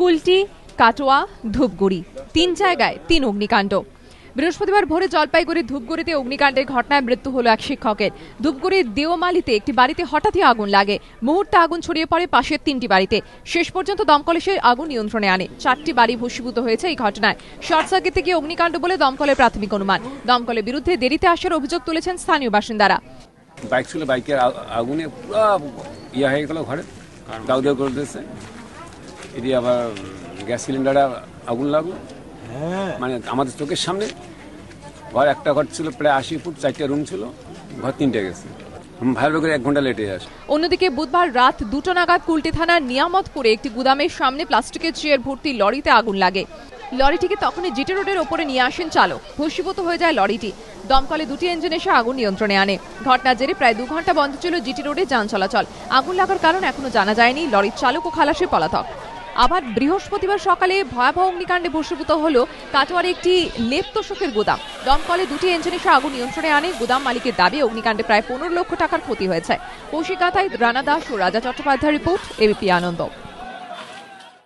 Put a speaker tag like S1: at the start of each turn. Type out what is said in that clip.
S1: কুলটি, কাটোয়া, ধূপগুড়ি, 3 জায়গায় 3 অগ্নিকাণ্ড। বৃহস্পতিবার ভোরে জলপাইগুড়ির ধূপগুড়িতে অগ্নিকাণ্ডের ঘটনায় মৃত্যু হলো এক শিক্ষকের। ধূপগুড়ির দেওমালিতে একটি বাড়িতে হঠাৎই আগুন লাগে। মুহূর্তে আগুন ছড়িয়ে পড়ে পাশের 3টি বাড়িতে। শেষ পর্যন্ত দমকল এসে আগুন নিয়ন্ত্রণে আনে। 4টি বাড়ি ভস্মীভূত হয়েছে এই ঘটনায়। শর্ট সার্কিট থেকে অগ্নিকাণ্ড বলে দমকলের প্রাথমিক অনুমান। দমকলের বিরুদ্ধে দেরিতে আসার অভিযোগ তুলেছেন স্থানীয় বাসিন্দারা।
S2: বাইক ছিল, বাইকের আগুনে পুরো ইয়ে হয়ে গেল, ঘরে দাউ দাউ করে দিয়েছে। এটি আবার গ্যাস সিলিন্ডারে আগুন লাগলো, মানে আমাদের চোখের সামনে। ঘর একটা ঘর ছিল প্রায় 80 ফুট, 4টে রুম ছিল, ঘর 3টে গেছে। ভালো করে 1 ঘন্টা লেটে আসে।
S1: অন্যদিকে বুধবার রাত 2টো নাগাদ কুলটি থানার নিয়ামতপুরে একটি গুদামের সামনে প্লাস্টিকের চেয়ার ভর্তি লরিতে আগুন লাগে। লরিটিকে তখনই জিটি রোডের ওপরে নিয়ে আসেন চালক। ভস্মীভূত হয়ে যায় লরিটি। দমকলে 2টি ইঞ্জিন এসে আগুন নিয়ন্ত্রণে আনে। ঘটনার জেরে প্রায় 2 ঘন্টা বন্ধ ছিল জিটি রোডে যান চলাচল। আগুন লাগার কারণ এখনো জানা যায়নি। লরির চালক ও খালাসি পলাতক। আবার বৃহস্পতিবার সকালে ভয়াবহ অগ্নিকাণ্ডে ভস্মীভূত হলো কাটোয়ার একটি লেপ তোষকের গুদাম। দমকলে 2টি ইঞ্জিন এসে আগুন নিয়ন্ত্রণে আনে। গুদাম মালিকের দাবি অগ্নিকাণ্ডে প্রায় 15 লক্ষ টাকার ক্ষতি হয়েছে। কৌশিক গাথাই, রানা দাস ও রাজা চট্টোপাধ্যায় রিপোর্ট, এবিপি আনন্দ।